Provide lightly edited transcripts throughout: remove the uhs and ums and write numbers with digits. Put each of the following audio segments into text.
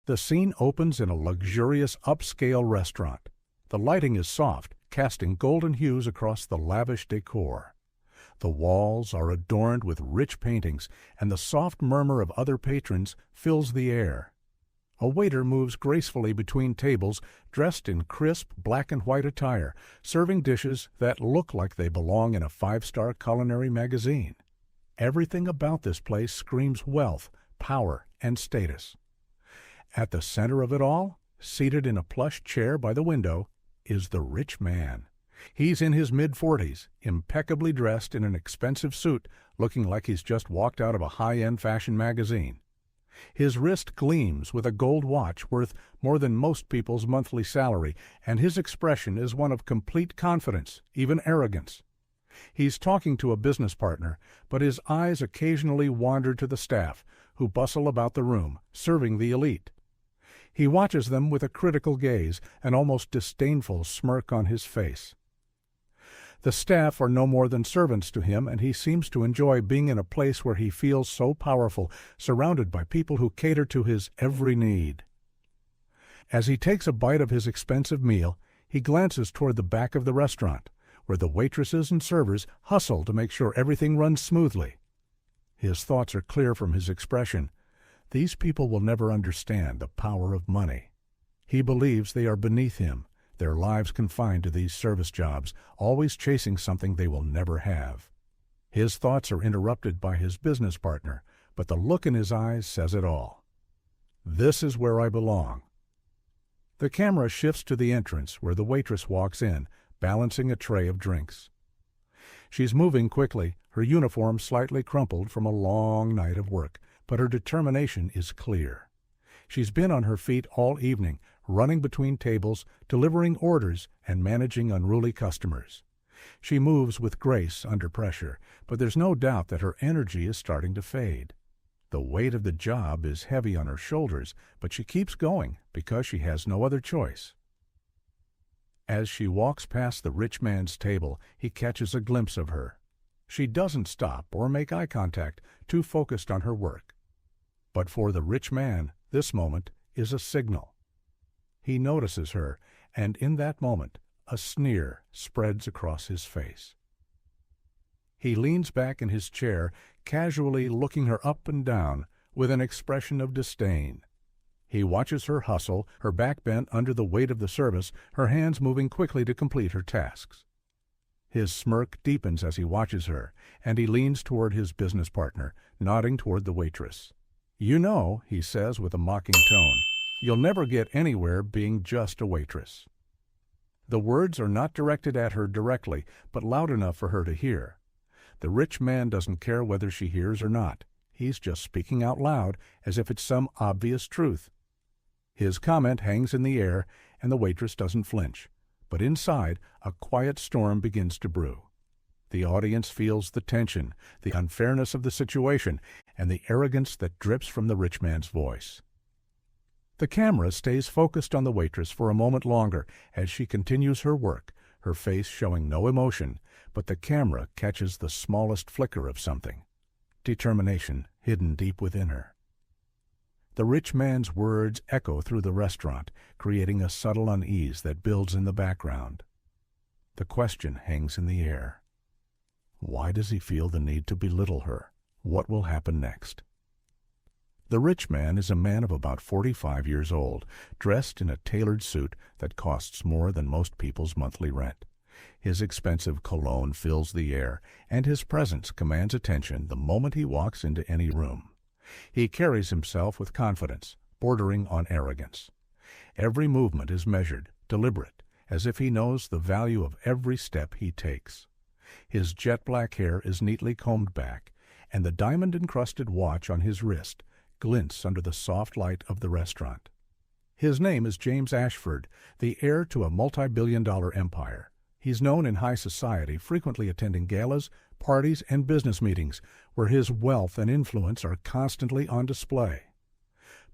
The scene opens in a luxurious upscale restaurant. The lighting is soft, casting golden hues across the lavish decor. The walls are adorned with rich paintings, and the soft murmur of other patrons fills the air. A waiter moves gracefully between tables, dressed in crisp black and white attire, serving dishes that look like they belong in a five-star culinary magazine. Everything about this place screams wealth, power, and status. At the center of it all, seated in a plush chair by the window, is the rich man. He's in his mid-40s, impeccably dressed in an expensive suit, looking like he's just walked out of a high-end fashion magazine. His wrist gleams with a gold watch worth more than most people's monthly salary, and his expression is one of complete confidence, even arrogance. He's talking to a business partner, but his eyes occasionally wander to the staff, who bustle about the room, serving the elite. He watches them with a critical gaze, an almost disdainful smirk on his face. The staff are no more than servants to him, and he seems to enjoy being in a place where he feels so powerful, surrounded by people who cater to his every need. As he takes a bite of his expensive meal, he glances toward the back of the restaurant, where the waitresses and servers hustle to make sure everything runs smoothly. His thoughts are clear from his expression. These people will never understand the power of money. He believes they are beneath him, their lives confined to these service jobs, always chasing something they will never have. His thoughts are interrupted by his business partner, but the look in his eyes says it all. This is where I belong. The camera shifts to the entrance, where the waitress walks in, balancing a tray of drinks. She's moving quickly, her uniform slightly crumpled from a long night of work, but her determination is clear. She's been on her feet all evening, running between tables, delivering orders, and managing unruly customers. She moves with grace under pressure, but there's no doubt that her energy is starting to fade. The weight of the job is heavy on her shoulders, but she keeps going because she has no other choice. As she walks past the rich man's table, he catches a glimpse of her. She doesn't stop or make eye contact, too focused on her work. But for the rich man, this moment is a signal. He notices her, and in that moment, a sneer spreads across his face. He leans back in his chair, casually looking her up and down with an expression of disdain. He watches her hustle, her back bent under the weight of the service, her hands moving quickly to complete her tasks. His smirk deepens as he watches her, and he leans toward his business partner, nodding toward the waitress. "You know," he says with a mocking tone, "you'll never get anywhere being just a waitress." The words are not directed at her directly, but loud enough for her to hear. The rich man doesn't care whether she hears or not. He's just speaking out loud, as if it's some obvious truth. His comment hangs in the air, and the waitress doesn't flinch. But inside, a quiet storm begins to brew. The audience feels the tension, the unfairness of the situation, and the arrogance that drips from the rich man's voice. The camera stays focused on the waitress for a moment longer as she continues her work, her face showing no emotion, but the camera catches the smallest flicker of something. Determination hidden deep within her. The rich man's words echo through the restaurant, creating a subtle unease that builds in the background. The question hangs in the air. Why does he feel the need to belittle her? What will happen next? The rich man is a man of about 45 years old, dressed in a tailored suit that costs more than most people's monthly rent. His expensive cologne fills the air, and his presence commands attention the moment he walks into any room. He carries himself with confidence, bordering on arrogance. Every movement is measured, deliberate, as if he knows the value of every step he takes. His jet-black hair is neatly combed back, and the diamond-encrusted watch on his wrist glints under the soft light of the restaurant. His name is James Ashford, the heir to a multi-billion-dollar empire. He's known in high society, frequently attending galas, parties, and business meetings, where his wealth and influence are constantly on display.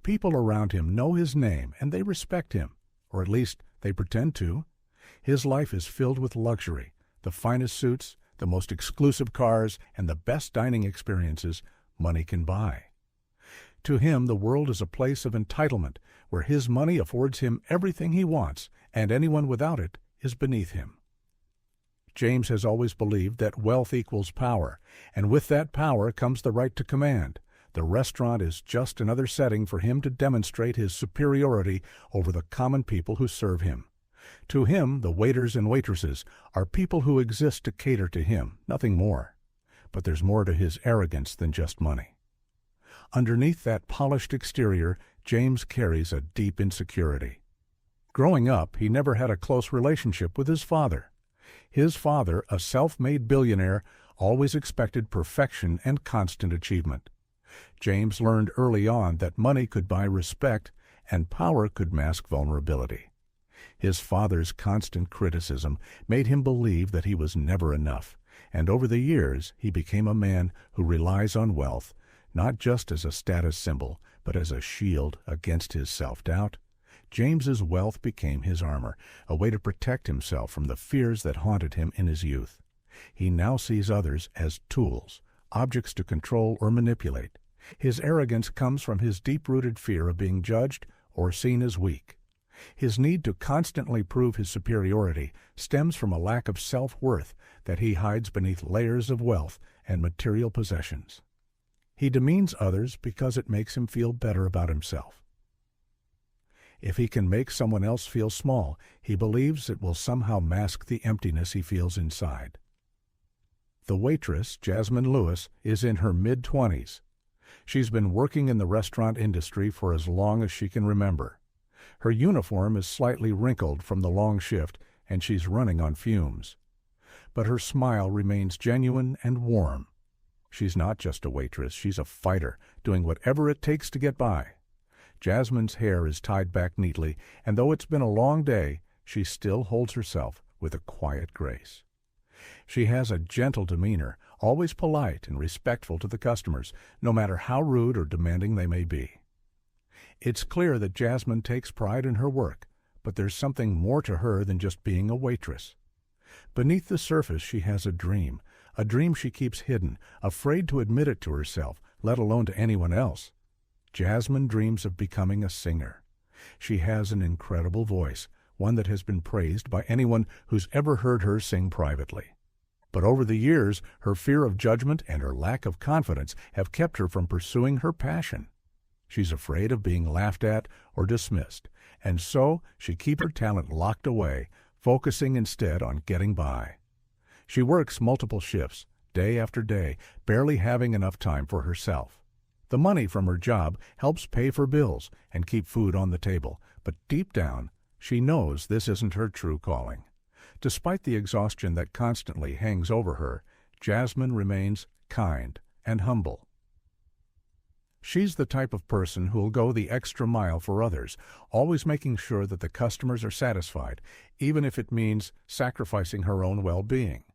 People around him know his name, and they respect him, or at least they pretend to. His life is filled with luxury, the finest suits, the most exclusive cars, and the best dining experiences money can buy. To him, the world is a place of entitlement, where his money affords him everything he wants, and anyone without it is beneath him. James has always believed that wealth equals power, and with that power comes the right to command. The restaurant is just another setting for him to demonstrate his superiority over the common people who serve him. To him, the waiters and waitresses are people who exist to cater to him, nothing more. But there's more to his arrogance than just money. Underneath that polished exterior, James carries a deep insecurity. Growing up, he never had a close relationship with his father. His father, a self-made billionaire, always expected perfection and constant achievement. James learned early on that money could buy respect and power could mask vulnerability. His father's constant criticism made him believe that he was never enough, and over the years he became a man who relies on wealth, not just as a status symbol, but as a shield against his self-doubt. James's wealth became his armor, a way to protect himself from the fears that haunted him in his youth. He now sees others as tools, objects to control or manipulate. His arrogance comes from his deep-rooted fear of being judged or seen as weak. His need to constantly prove his superiority stems from a lack of self-worth that he hides beneath layers of wealth and material possessions. He demeans others because it makes him feel better about himself. If he can make someone else feel small, he believes it will somehow mask the emptiness he feels inside. The waitress, Jasmine Lewis, is in her mid-20s. She's been working in the restaurant industry for as long as she can remember. Her uniform is slightly wrinkled from the long shift, and she's running on fumes. But her smile remains genuine and warm. She's not just a waitress, she's a fighter, doing whatever it takes to get by. Jasmine's hair is tied back neatly, and though it's been a long day, she still holds herself with a quiet grace. She has a gentle demeanor, always polite and respectful to the customers, no matter how rude or demanding they may be. It's clear that Jasmine takes pride in her work, but there's something more to her than just being a waitress. Beneath the surface she has a dream she keeps hidden, afraid to admit it to herself, let alone to anyone else. Jasmine dreams of becoming a singer. She has an incredible voice, one that has been praised by anyone who's ever heard her sing privately. But over the years, her fear of judgment and her lack of confidence have kept her from pursuing her passion. She's afraid of being laughed at or dismissed, and so she keeps her talent locked away, focusing instead on getting by. She works multiple shifts, day after day, barely having enough time for herself. The money from her job helps pay for bills and keep food on the table, but deep down, she knows this isn't her true calling. Despite the exhaustion that constantly hangs over her, Jasmine remains kind and humble. She's the type of person who'll go the extra mile for others, always making sure that the customers are satisfied, even if it means sacrificing her own well-being.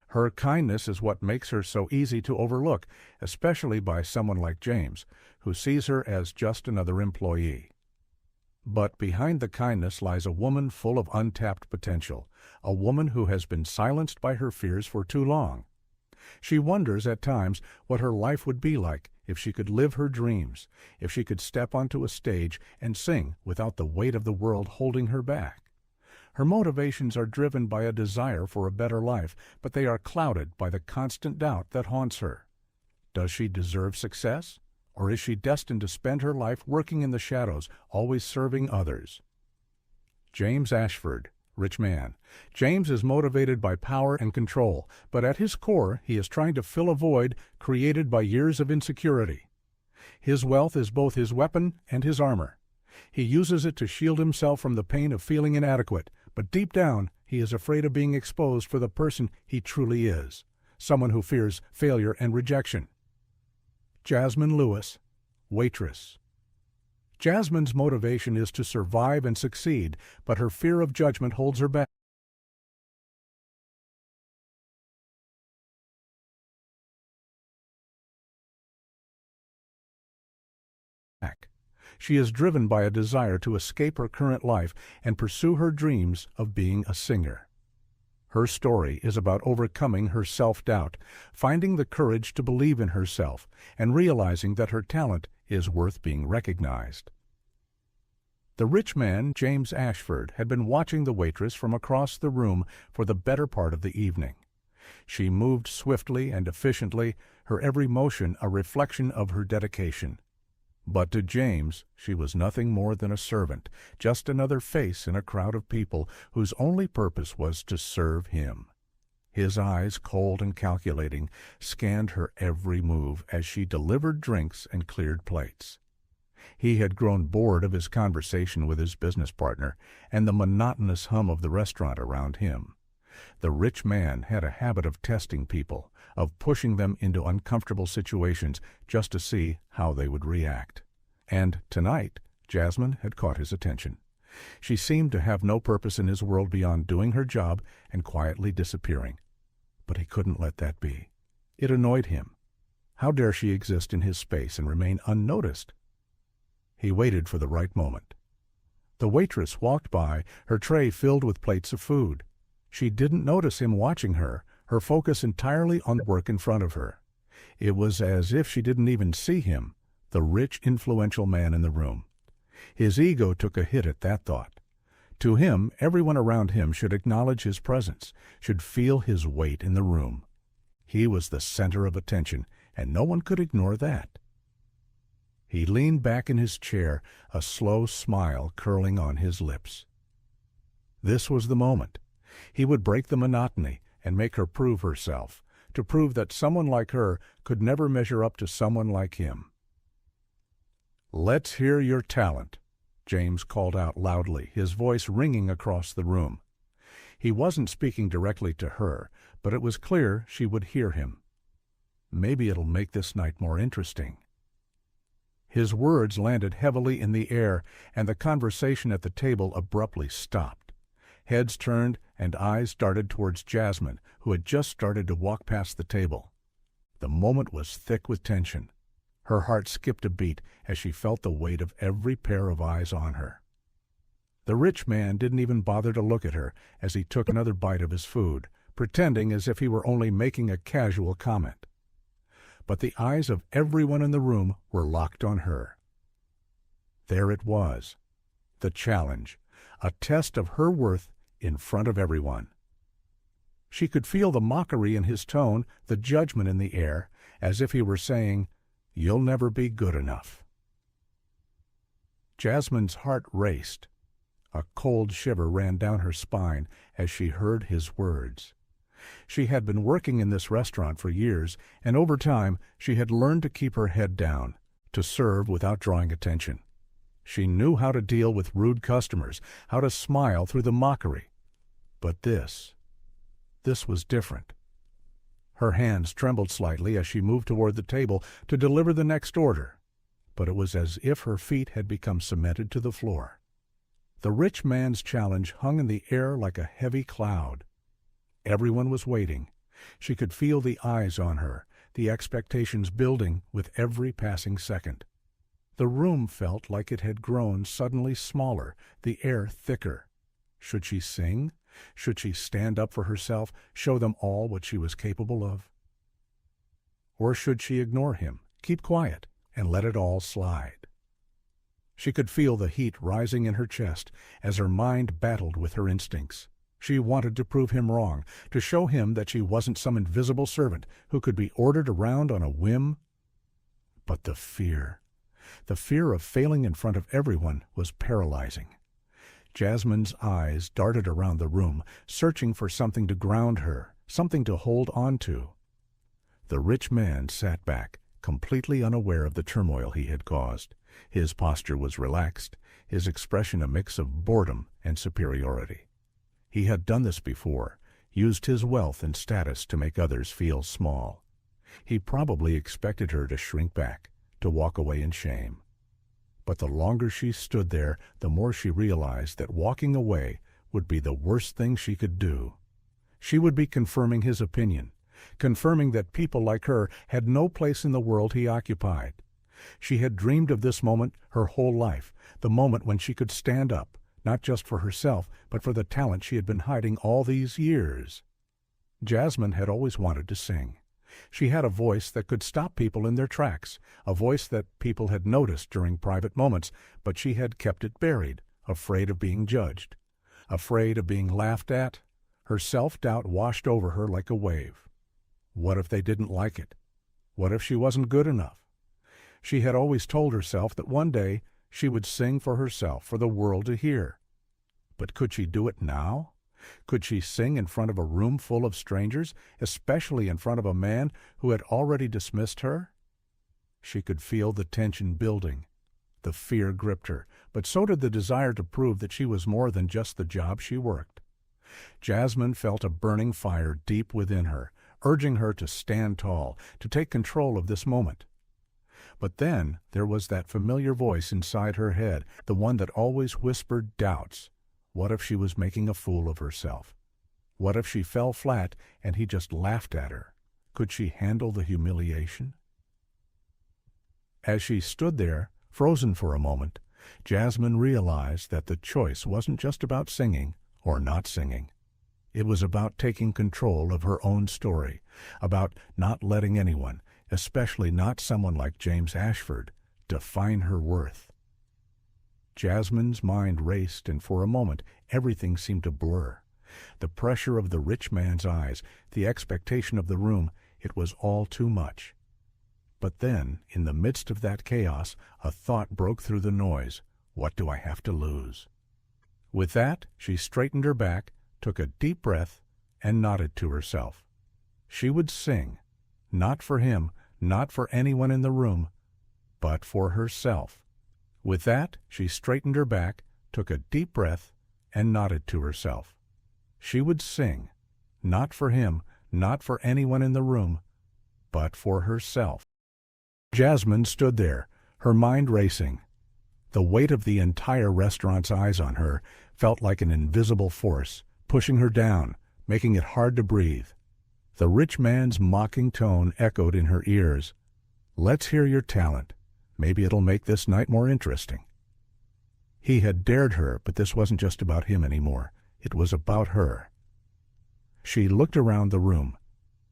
Her kindness is what makes her so easy to overlook, especially by someone like James, who sees her as just another employee. But behind the kindness lies a woman full of untapped potential, a woman who has been silenced by her fears for too long. She wonders at times what her life would be like if she could live her dreams, if she could step onto a stage and sing without the weight of the world holding her back. Her motivations are driven by a desire for a better life, but they are clouded by the constant doubt that haunts her. Does she deserve success? Or is she destined to spend her life working in the shadows, always serving others? James Ashford, rich man. James is motivated by power and control, but at his core he is trying to fill a void created by years of insecurity. His wealth is both his weapon and his armor. He uses it to shield himself from the pain of feeling inadequate, but deep down he is afraid of being exposed for the person he truly is, someone who fears failure and rejection. Jasmine Lewis, waitress. Jasmine's motivation is to survive and succeed, but her fear of judgment holds her back. She is driven by a desire to escape her current life and pursue her dreams of being a singer. Her story is about overcoming her self-doubt, finding the courage to believe in herself, and realizing that her talent his worth being recognized. The rich man, James Ashford, had been watching the waitress from across the room for the better part of the evening. She moved swiftly and efficiently, her every motion a reflection of her dedication. But to James, she was nothing more than a servant, just another face in a crowd of people whose only purpose was to serve him. His eyes, cold and calculating, scanned her every move as she delivered drinks and cleared plates. He had grown bored of his conversation with his business partner and the monotonous hum of the restaurant around him. The rich man had a habit of testing people, of pushing them into uncomfortable situations just to see how they would react. And tonight, Jasmine had caught his attention. She seemed to have no purpose in his world beyond doing her job and quietly disappearing. But he couldn't let that be. It annoyed him. How dare she exist in his space and remain unnoticed? He waited for the right moment. The waitress walked by, her tray filled with plates of food. She didn't notice him watching her, her focus entirely on the work in front of her. It was as if she didn't even see him, the rich, influential man in the room. His ego took a hit at that thought. To him, everyone around him should acknowledge his presence, should feel his weight in the room. He was the center of attention, and no one could ignore that. He leaned back in his chair, a slow smile curling on his lips. This was the moment. He would break the monotony and make her prove herself, to prove that someone like her could never measure up to someone like him. "Let's hear your talent," James called out loudly, his voice ringing across the room. He wasn't speaking directly to her, but it was clear she would hear him. Maybe it'll make this night more interesting. His words landed heavily in the air, and the conversation at the table abruptly stopped. Heads turned and eyes darted towards Jasmine, who had just started to walk past the table. The moment was thick with tension. Her heart skipped a beat as she felt the weight of every pair of eyes on her. The rich man didn't even bother to look at her as he took another bite of his food, pretending as if he were only making a casual comment. But the eyes of everyone in the room were locked on her. There it was, the challenge, a test of her worth in front of everyone. She could feel the mockery in his tone, the judgment in the air, as if he were saying, "You'll never be good enough." Jasmine's heart raced. A cold shiver ran down her spine as she heard his words. She had been working in this restaurant for years, and over time she had learned to keep her head down, to serve without drawing attention. She knew how to deal with rude customers, how to smile through the mockery. But this was different. Her hands trembled slightly as she moved toward the table to deliver the next order, but it was as if her feet had become cemented to the floor. The rich man's challenge hung in the air like a heavy cloud. Everyone was waiting. She could feel the eyes on her, the expectations building with every passing second. The room felt like it had grown suddenly smaller, the air thicker. Should she sing? Should she stand up for herself, show them all what she was capable of? Or should she ignore him, keep quiet, and let it all slide? She could feel the heat rising in her chest as her mind battled with her instincts. She wanted to prove him wrong, to show him that she wasn't some invisible servant who could be ordered around on a whim. But the fear of failing in front of everyone was paralyzing. Jasmine's eyes darted around the room, searching for something to ground her, something to hold on to. The rich man sat back, completely unaware of the turmoil he had caused. His posture was relaxed, his expression a mix of boredom and superiority. He had done this before, used his wealth and status to make others feel small. He probably expected her to shrink back, to walk away in shame. But the longer she stood there, the more she realized that walking away would be the worst thing she could do. She would be confirming his opinion, confirming that people like her had no place in the world he occupied. She had dreamed of this moment her whole life, the moment when she could stand up, not just for herself, but for the talent she had been hiding all these years. Jasmine had always wanted to sing. She had a voice that could stop people in their tracks, a voice that people had noticed during private moments, but she had kept it buried, afraid of being judged, afraid of being laughed at. Her self-doubt washed over her like a wave. What if they didn't like it? What if she wasn't good enough? She had always told herself that one day she would sing for herself, for the world to hear. But could she do it now? Could she sing in front of a room full of strangers, especially in front of a man who had already dismissed her? She could feel the tension building. The fear gripped her, but so did the desire to prove that she was more than just the job she worked. Jasmine felt a burning fire deep within her, urging her to stand tall, to take control of this moment. But then there was that familiar voice inside her head, the one that always whispered doubts. What if she was making a fool of herself? What if she fell flat and he just laughed at her? Could she handle the humiliation? As she stood there, frozen for a moment, Jasmine realized that the choice wasn't just about singing or not singing. It was about taking control of her own story, about not letting anyone, especially not someone like James Ashford, define her worth. Jasmine's mind raced, and for a moment everything seemed to blur. The pressure of the rich man's eyes, the expectation of the room, it was all too much. But then, in the midst of that chaos, a thought broke through the noise. What do I have to lose? With that, she straightened her back, took a deep breath, and nodded to herself. She would sing, not for him, not for anyone in the room, but for herself. With that, she straightened her back, took a deep breath, and nodded to herself. She would sing, not for him, not for anyone in the room, but for herself. Jasmine stood there, her mind racing. The weight of the entire restaurant's eyes on her felt like an invisible force, pushing her down, making it hard to breathe. The rich man's mocking tone echoed in her ears. "Let's hear your talent. Maybe it'll make this night more interesting." He had dared her, but this wasn't just about him anymore. It was about her. She looked around the room.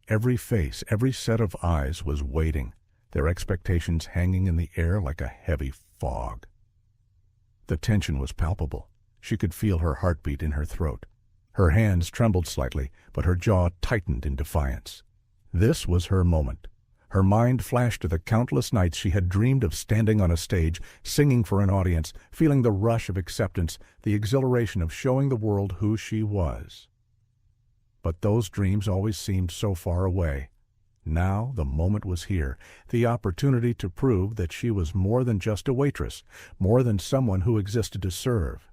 Every face, every set of eyes was waiting, their expectations hanging in the air like a heavy fog. The tension was palpable. She could feel her heartbeat in her throat. Her hands trembled slightly, but her jaw tightened in defiance. This was her moment. Her mind flashed to the countless nights she had dreamed of standing on a stage, singing for an audience, feeling the rush of acceptance, the exhilaration of showing the world who she was. But those dreams always seemed so far away. Now the moment was here, the opportunity to prove that she was more than just a waitress, more than someone who existed to serve.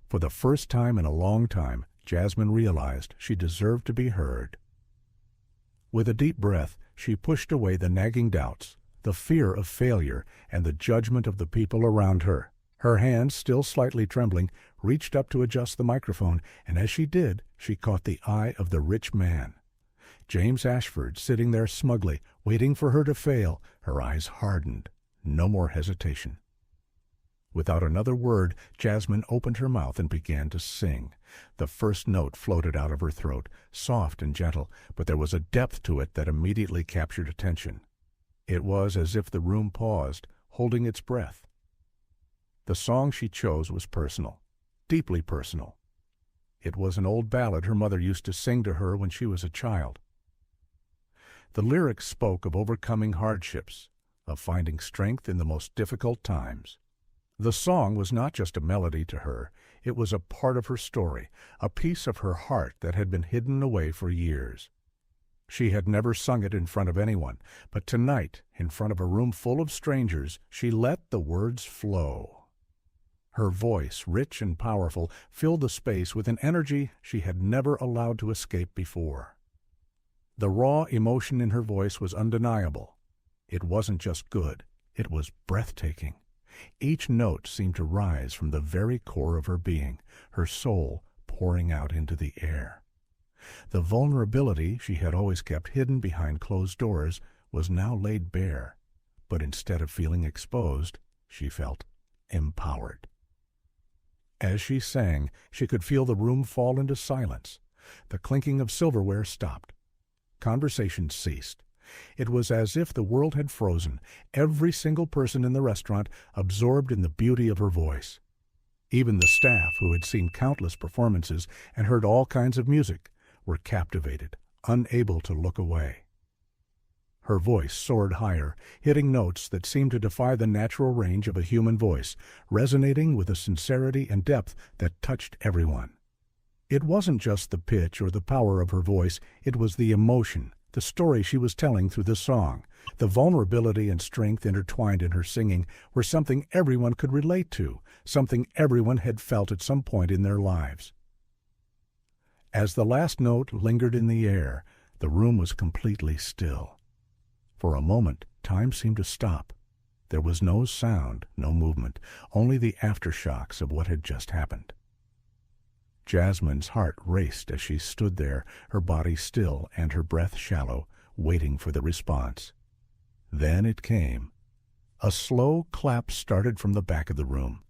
For the first time in a long time, Jasmine realized she deserved to be heard. With a deep breath, she pushed away the nagging doubts, the fear of failure, and the judgment of the people around her. Her hands, still slightly trembling, reached up to adjust the microphone, and as she did, she caught the eye of the rich man. James Ashford, sitting there smugly, waiting for her to fail, her eyes hardened. No more hesitation. Without another word, Jasmine opened her mouth and began to sing. The first note floated out of her throat, soft and gentle, but there was a depth to it that immediately captured attention. It was as if the room paused, holding its breath. The song she chose was personal, deeply personal. It was an old ballad her mother used to sing to her when she was a child. The lyrics spoke of overcoming hardships, of finding strength in the most difficult times. The song was not just a melody to her, it was a part of her story, a piece of her heart that had been hidden away for years. She had never sung it in front of anyone, but tonight, in front of a room full of strangers, she let the words flow. Her voice, rich and powerful, filled the space with an energy she had never allowed to escape before. The raw emotion in her voice was undeniable. It wasn't just good, it was breathtaking. Each note seemed to rise from the very core of her being, her soul pouring out into the air. The vulnerability she had always kept hidden behind closed doors was now laid bare, but instead of feeling exposed, she felt empowered. As she sang, she could feel the room fall into silence. The clinking of silverware stopped. Conversation ceased. It was as if the world had frozen, every single person in the restaurant absorbed in the beauty of her voice. Even the staff, who had seen countless performances and heard all kinds of music, were captivated, unable to look away. Her voice soared higher, hitting notes that seemed to defy the natural range of a human voice, resonating with a sincerity and depth that touched everyone. It wasn't just the pitch or the power of her voice, it was the emotion, the story she was telling through the song. The vulnerability and strength intertwined in her singing were something everyone could relate to, something everyone had felt at some point in their lives. As the last note lingered in the air, the room was completely still. For a moment, time seemed to stop. There was no sound, no movement, only the aftershocks of what had just happened. Jasmine's heart raced as she stood there, her body still and her breath shallow, waiting for the response. Then it came. A slow clap started from the back of the room.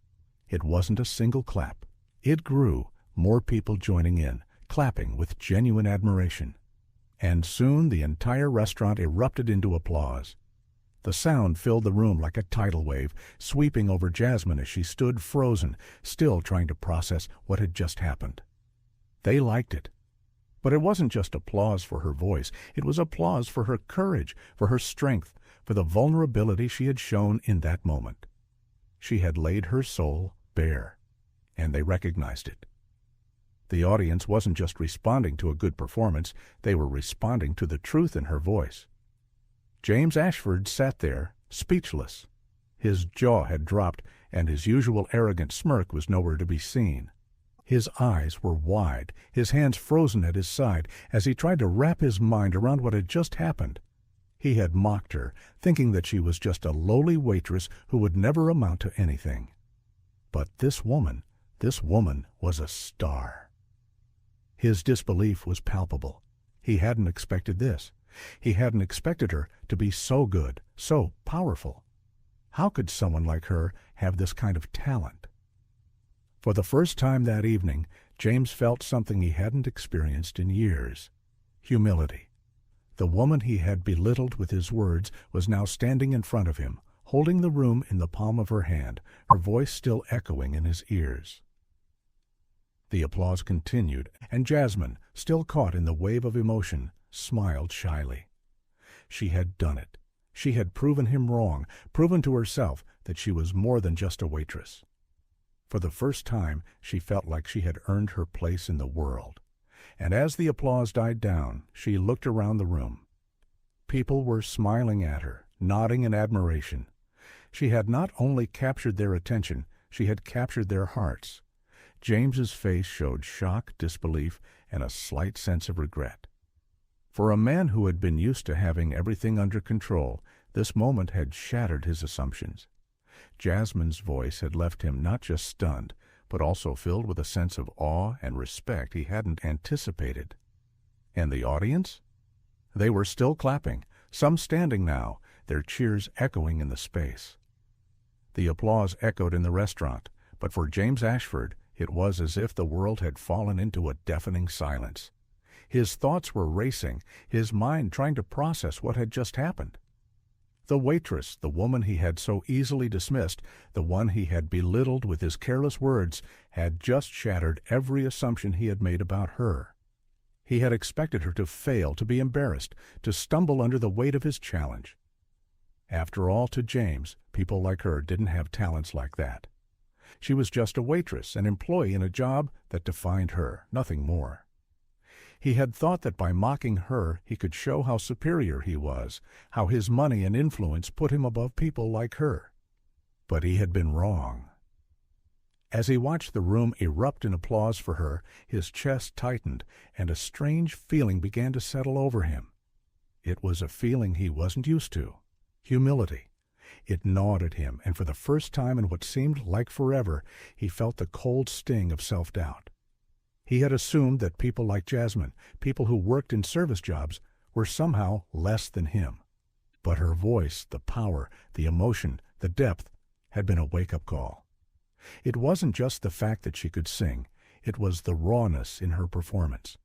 It wasn't a single clap. It grew, more people joining in, clapping with genuine admiration. And soon the entire restaurant erupted into applause. The sound filled the room like a tidal wave, sweeping over Jasmine as she stood frozen, still trying to process what had just happened. They liked it. But it wasn't just applause for her voice. It was applause for her courage, for her strength, for the vulnerability she had shown in that moment. She had laid her soul bare, and they recognized it. The audience wasn't just responding to a good performance, they were responding to the truth in her voice. James Ashford sat there, speechless. His jaw had dropped, and his usual arrogant smirk was nowhere to be seen. His eyes were wide, his hands frozen at his side, as he tried to wrap his mind around what had just happened. He had mocked her, thinking that she was just a lowly waitress who would never amount to anything. But this woman was a star. His disbelief was palpable. He hadn't expected this. He hadn't expected her to be so good, so powerful. How could someone like her have this kind of talent? For the first time that evening, James felt something he hadn't experienced in years: humility. The woman he had belittled with his words was now standing in front of him, holding the room in the palm of her hand, her voice still echoing in his ears. The applause continued, and Jasmine, still caught in the wave of emotion, smiled shyly. She had done it. She had proven him wrong, proven to herself that she was more than just a waitress. For the first time, she felt like she had earned her place in the world. And as the applause died down, she looked around the room. People were smiling at her, nodding in admiration. She had not only captured their attention, she had captured their hearts. James's face showed shock, disbelief, and a slight sense of regret. For a man who had been used to having everything under control, this moment had shattered his assumptions. Jasmine's voice had left him not just stunned, but also filled with a sense of awe and respect he hadn't anticipated. And the audience? They were still clapping, some standing now, their cheers echoing in the space. The applause echoed in the restaurant, but for James Ashford, it was as if the world had fallen into a deafening silence. His thoughts were racing, his mind trying to process what had just happened. The waitress, the woman he had so easily dismissed, the one he had belittled with his careless words, had just shattered every assumption he had made about her. He had expected her to fail, to be embarrassed, to stumble under the weight of his challenge. After all, to James, people like her didn't have talents like that. She was just a waitress, an employee in a job that defined her, nothing more. He had thought that by mocking her he could show how superior he was, how his money and influence put him above people like her. But he had been wrong. As he watched the room erupt in applause for her, his chest tightened, and a strange feeling began to settle over him. It was a feeling he wasn't used to: humility. It gnawed at him, and for the first time in what seemed like forever, he felt the cold sting of self-doubt. He had assumed that people like Jasmine, people who worked in service jobs, were somehow less than him. But her voice, the power, the emotion, the depth, had been a wake-up call. It wasn't just the fact that she could sing, it was the rawness in her performance.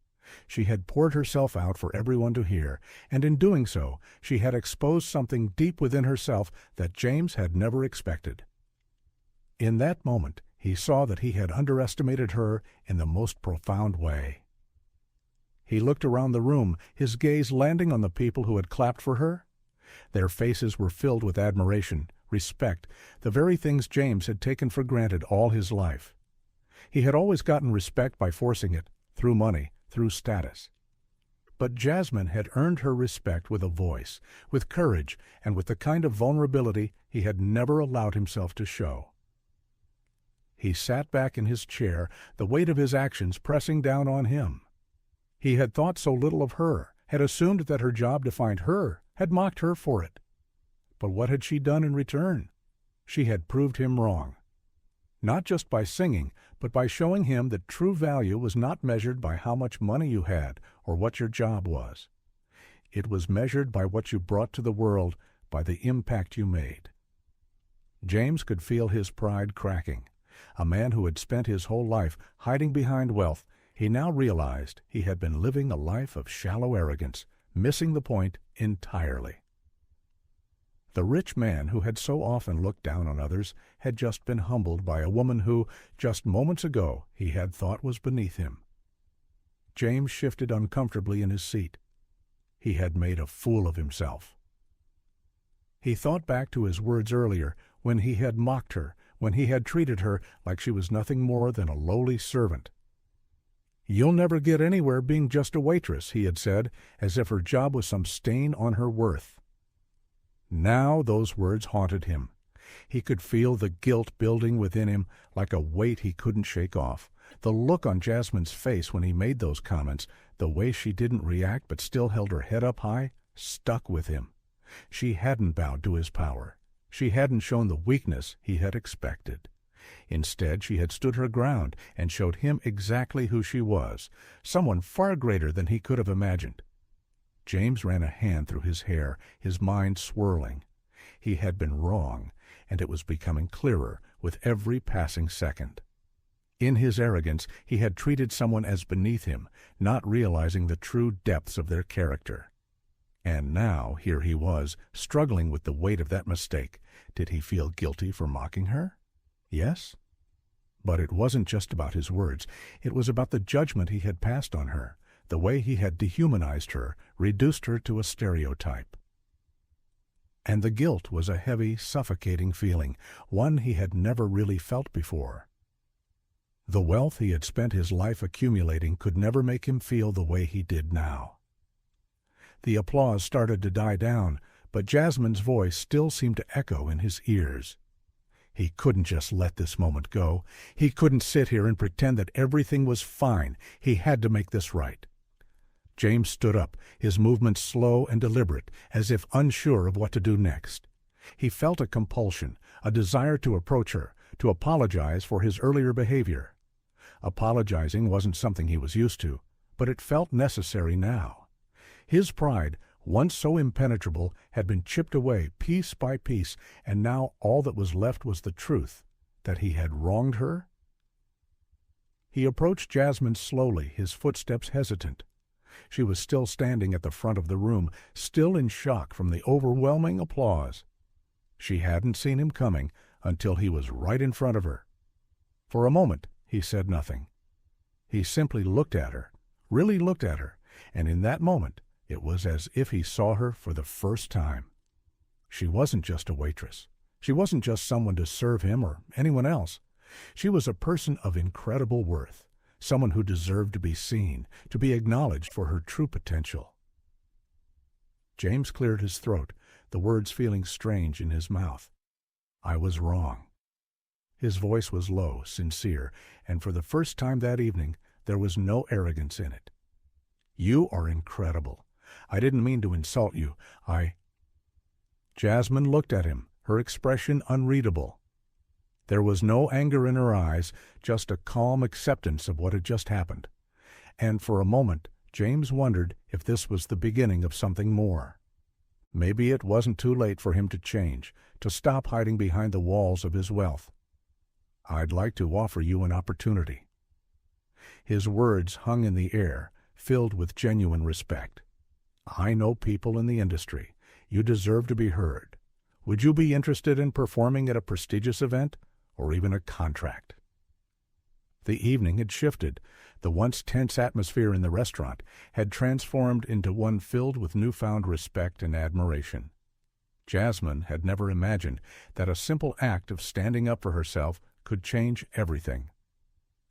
She had poured herself out for everyone to hear, and in doing so, she had exposed something deep within herself that James had never expected. In that moment, he saw that he had underestimated her in the most profound way. He looked around the room, his gaze landing on the people who had clapped for her. Their faces were filled with admiration, respect, the very things James had taken for granted all his life. He had always gotten respect by forcing it, through money, through status. But Jasmine had earned her respect with a voice, with courage, and with the kind of vulnerability he had never allowed himself to show. He sat back in his chair, the weight of his actions pressing down on him. He had thought so little of her, had assumed that her job defined her, had mocked her for it. But what had she done in return? She had proved him wrong. Not just by singing, but by showing him that true value was not measured by how much money you had or what your job was. It was measured by what you brought to the world, by the impact you made. James could feel his pride cracking. A man who had spent his whole life hiding behind wealth, he now realized he had been living a life of shallow arrogance, missing the point entirely. The rich man who had so often looked down on others had just been humbled by a woman who, just moments ago, he had thought was beneath him. James shifted uncomfortably in his seat. He had made a fool of himself. He thought back to his words earlier, when he had mocked her, when he had treated her like she was nothing more than a lowly servant. "You'll never get anywhere being just a waitress," he had said, as if her job was some stain on her worth. Now those words haunted him. He could feel the guilt building within him like a weight he couldn't shake off. The look on Jasmine's face when he made those comments, the way she didn't react but still held her head up high, stuck with him. She hadn't bowed to his power. She hadn't shown the weakness he had expected. Instead, she had stood her ground and showed him exactly who she was, someone far greater than he could have imagined. James ran a hand through his hair, his mind swirling. He had been wrong, and it was becoming clearer with every passing second. In his arrogance, he had treated someone as beneath him, not realizing the true depths of their character. And now here he was, struggling with the weight of that mistake. Did he feel guilty for mocking her? Yes? But it wasn't just about his words. It was about the judgment he had passed on her, the way he had dehumanized her, reduced her to a stereotype. And the guilt was a heavy, suffocating feeling, one he had never really felt before. The wealth he had spent his life accumulating could never make him feel the way he did now. The applause started to die down, but Jasmine's voice still seemed to echo in his ears. He couldn't just let this moment go. He couldn't sit here and pretend that everything was fine. He had to make this right. James stood up, his movements slow and deliberate, as if unsure of what to do next. He felt a compulsion, a desire to approach her, to apologize for his earlier behavior. Apologizing wasn't something he was used to, but it felt necessary now. His pride, once so impenetrable, had been chipped away piece by piece, and now all that was left was the truth, that he had wronged her. He approached Jasmine slowly, his footsteps hesitant. She was still standing at the front of the room, still in shock from the overwhelming applause. She hadn't seen him coming until he was right in front of her. For a moment, he said nothing. He simply looked at her, really looked at her, and in that moment, it was as if he saw her for the first time. She wasn't just a waitress. She wasn't just someone to serve him or anyone else. She was a person of incredible worth, someone who deserved to be seen, to be acknowledged for her true potential. James cleared his throat, the words feeling strange in his mouth. "I was wrong." His voice was low, sincere, and for the first time that evening, there was no arrogance in it. "You are incredible. I didn't mean to insult you. Jasmine looked at him, her expression unreadable. There was no anger in her eyes, just a calm acceptance of what had just happened. And for a moment, James wondered if this was the beginning of something more. Maybe it wasn't too late for him to change, to stop hiding behind the walls of his wealth. "I'd like to offer you an opportunity." His words hung in the air, filled with genuine respect. "I know people in the industry. You deserve to be heard. Would you be interested in performing at a prestigious event, or even a contract?" The evening had shifted. The once tense atmosphere in the restaurant had transformed into one filled with newfound respect and admiration. Jasmine had never imagined that a simple act of standing up for herself could change everything.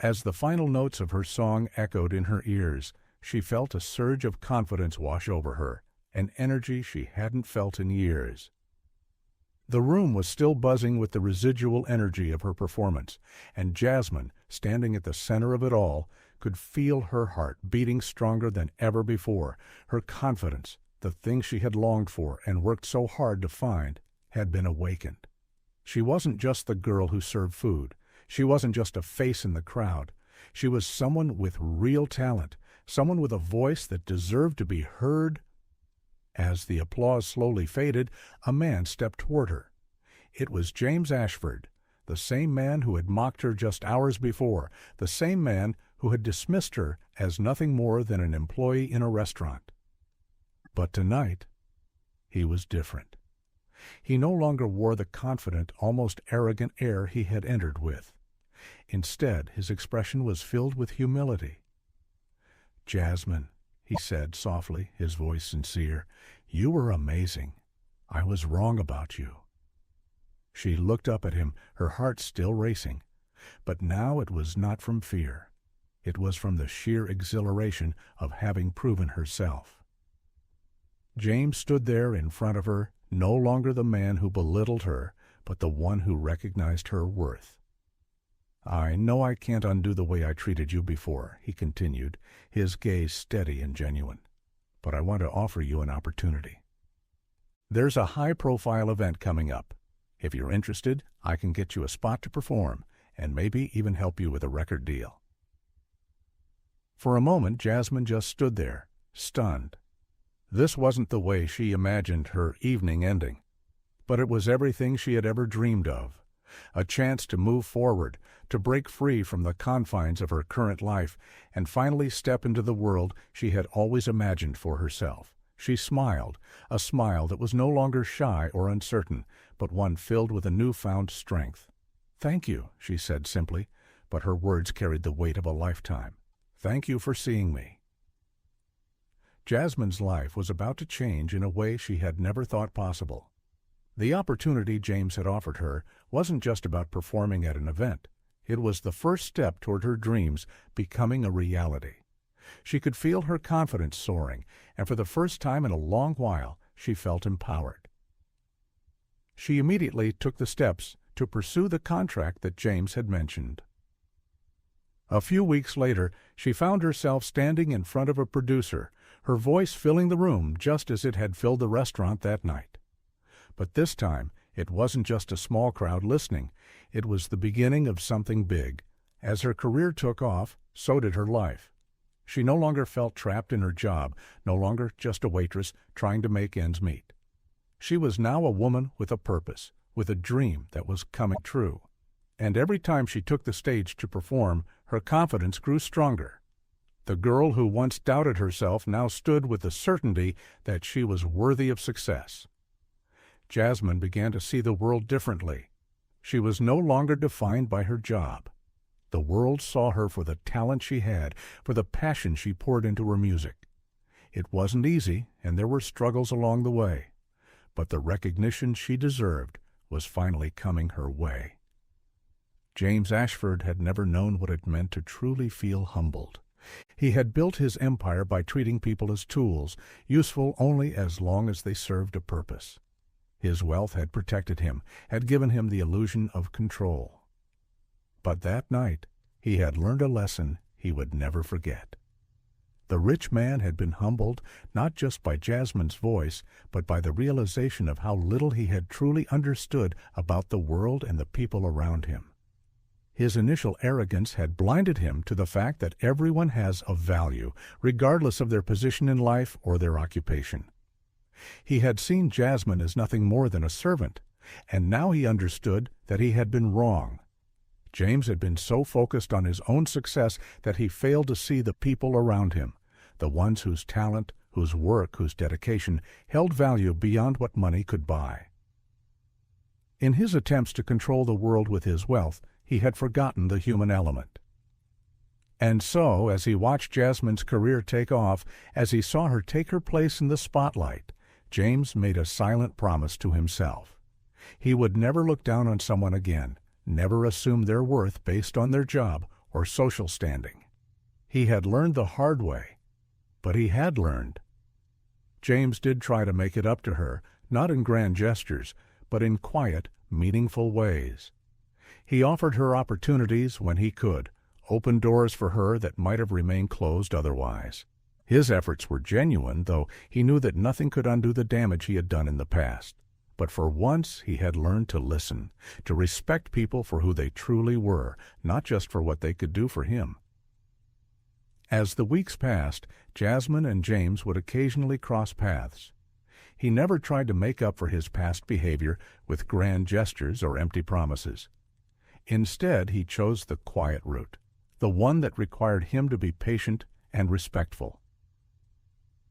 As the final notes of her song echoed in her ears, she felt a surge of confidence wash over her, an energy she hadn't felt in years. The room was still buzzing with the residual energy of her performance, and Jasmine, standing at the center of it all, could feel her heart beating stronger than ever before. Her confidence, the thing she had longed for and worked so hard to find, had been awakened. She wasn't just the girl who served food. She wasn't just a face in the crowd. She was someone with real talent, someone with a voice that deserved to be heard. As the applause slowly faded, a man stepped toward her. It was James Ashford, the same man who had mocked her just hours before, the same man who had dismissed her as nothing more than an employee in a restaurant. But tonight, he was different. He no longer wore the confident, almost arrogant air he had entered with. Instead, his expression was filled with humility. "Jasmine," he said softly, his voice sincere, "you were amazing. I was wrong about you." She looked up at him, her heart still racing. But now it was not from fear. It was from the sheer exhilaration of having proven herself. James stood there in front of her, no longer the man who belittled her, but the one who recognized her worth. "I know I can't undo the way I treated you before," he continued, his gaze steady and genuine. "But I want to offer you an opportunity. There's a high-profile event coming up. If you're interested, I can get you a spot to perform, and maybe even help you with a record deal." For a moment, Jasmine just stood there, stunned. This wasn't the way she imagined her evening ending, but it was everything she had ever dreamed of. A chance to move forward, to break free from the confines of her current life, and finally step into the world she had always imagined for herself. She smiled, a smile that was no longer shy or uncertain, but one filled with a newfound strength. "Thank you," she said simply, but her words carried the weight of a lifetime. "Thank you for seeing me." Jasmine's life was about to change in a way she had never thought possible. The opportunity James had offered her wasn't just about performing at an event. It was the first step toward her dreams becoming a reality. She could feel her confidence soaring, and for the first time in a long while, she felt empowered. She immediately took the steps to pursue the contract that James had mentioned. A few weeks later, she found herself standing in front of a producer, her voice filling the room just as it had filled the restaurant that night. But this time, it wasn't just a small crowd listening. It was the beginning of something big. As her career took off, so did her life. She no longer felt trapped in her job, no longer just a waitress trying to make ends meet. She was now a woman with a purpose, with a dream that was coming true. And every time she took the stage to perform, her confidence grew stronger. The girl who once doubted herself now stood with the certainty that she was worthy of success. Jasmine began to see the world differently. She was no longer defined by her job. The world saw her for the talent she had, for the passion she poured into her music. It wasn't easy, and there were struggles along the way, but the recognition she deserved was finally coming her way. James Ashford had never known what it meant to truly feel humbled. He had built his empire by treating people as tools, useful only as long as they served a purpose. His wealth had protected him, had given him the illusion of control. But that night, he had learned a lesson he would never forget. The rich man had been humbled not just by Jasmine's voice, but by the realization of how little he had truly understood about the world and the people around him. His initial arrogance had blinded him to the fact that everyone has a value, regardless of their position in life or their occupation. He had seen Jasmine as nothing more than a servant, and now he understood that he had been wrong. James had been so focused on his own success that he failed to see the people around him, the ones whose talent, whose work, whose dedication held value beyond what money could buy. In his attempts to control the world with his wealth, he had forgotten the human element. And so, as he watched Jasmine's career take off, as he saw her take her place in the spotlight, James made a silent promise to himself. He would never look down on someone again, never assume their worth based on their job or social standing. He had learned the hard way, but he had learned. James did try to make it up to her, not in grand gestures, but in quiet, meaningful ways. He offered her opportunities when he could, opened doors for her that might have remained closed otherwise. His efforts were genuine, though he knew that nothing could undo the damage he had done in the past. But for once he had learned to listen, to respect people for who they truly were, not just for what they could do for him. As the weeks passed, Jasmine and James would occasionally cross paths. He never tried to make up for his past behavior with grand gestures or empty promises. Instead, he chose the quiet route, the one that required him to be patient and respectful.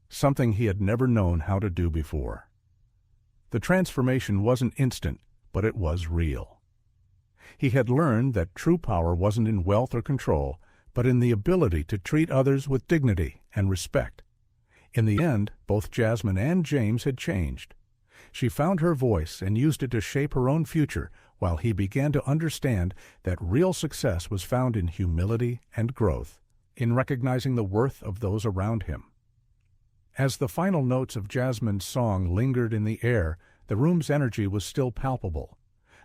Something he had never known how to do before. The transformation wasn't instant, but it was real. He had learned that true power wasn't in wealth or control, but in the ability to treat others with dignity and respect. In the end, both Jasmine and James had changed. She found her voice and used it to shape her own future, while he began to understand that real success was found in humility and growth, in recognizing the worth of those around him. As the final notes of Jasmine's song lingered in the air, the room's energy was still palpable.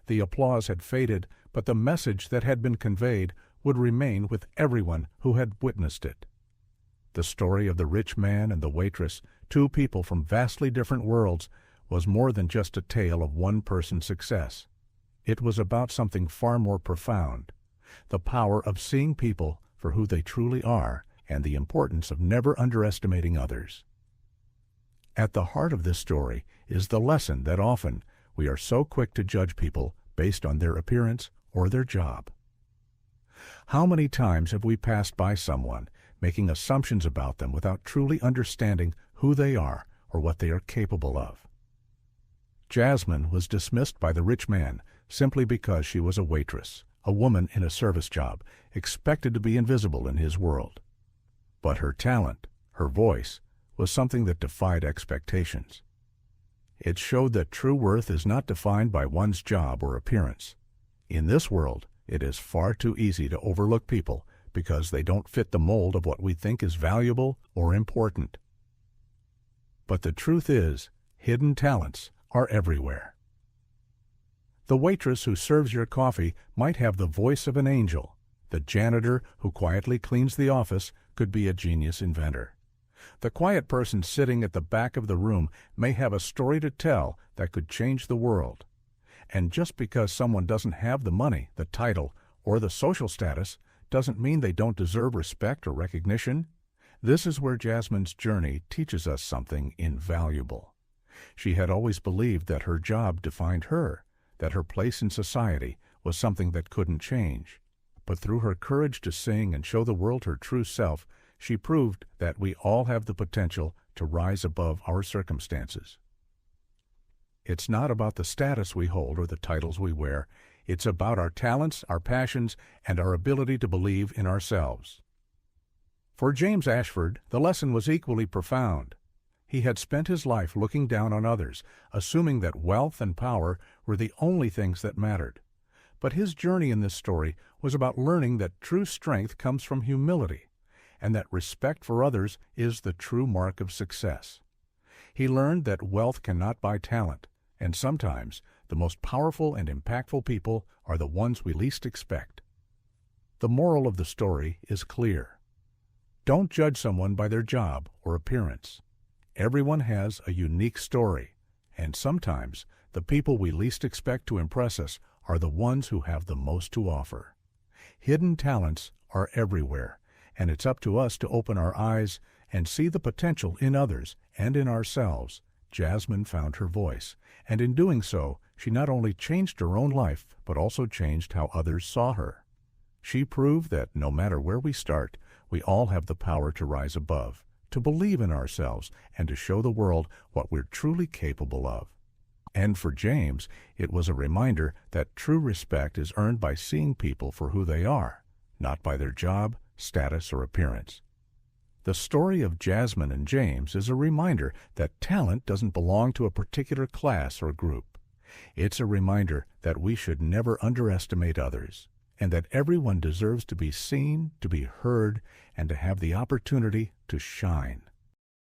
The applause had faded, but the message that had been conveyed would remain with everyone who had witnessed it. The story of the rich man and the waitress, two people from vastly different worlds, was more than just a tale of one person's success. It was about something far more profound, the power of seeing people for who they truly are and the importance of never underestimating others. At the heart of this story is the lesson that often we are so quick to judge people based on their appearance or their job. How many times have we passed by someone, making assumptions about them without truly understanding who they are or what they are capable of? Jasmine was dismissed by the rich man simply because she was a waitress, a woman in a service job, expected to be invisible in his world. But her talent, her voice, was something that defied expectations. It showed that true worth is not defined by one's job or appearance. In this world, it is far too easy to overlook people because they don't fit the mold of what we think is valuable or important. But the truth is, hidden talents are everywhere. The waitress who serves your coffee might have the voice of an angel. The janitor who quietly cleans the office could be a genius inventor. The quiet person sitting at the back of the room may have a story to tell that could change the world. And just because someone doesn't have the money, the title, or the social status doesn't mean they don't deserve respect or recognition. This is where Jasmine's journey teaches us something invaluable. She had always believed that her job defined her, that her place in society was something that couldn't change. But through her courage to sing and show the world her true self, she proved that we all have the potential to rise above our circumstances. It's not about the status we hold or the titles we wear. It's about our talents, our passions, and our ability to believe in ourselves. For James Ashford, the lesson was equally profound. He had spent his life looking down on others, assuming that wealth and power were the only things that mattered. But his journey in this story was about learning that true strength comes from humility, and that respect for others is the true mark of success. He learned that wealth cannot buy talent, and sometimes the most powerful and impactful people are the ones we least expect. The moral of the story is clear. Don't judge someone by their job or appearance. Everyone has a unique story, and sometimes the people we least expect to impress us are the ones who have the most to offer. Hidden talents are everywhere, and it's up to us to open our eyes and see the potential in others and in ourselves. Jasmine found her voice, and in doing so, she not only changed her own life, but also changed how others saw her. She proved that no matter where we start, we all have the power to rise above, to believe in ourselves, and to show the world what we're truly capable of. And for James, it was a reminder that true respect is earned by seeing people for who they are, not by their job, status, or appearance. The story of Jasmine and James is a reminder that talent doesn't belong to a particular class or group. It's a reminder that we should never underestimate others, and that everyone deserves to be seen, to be heard, and to have the opportunity to shine.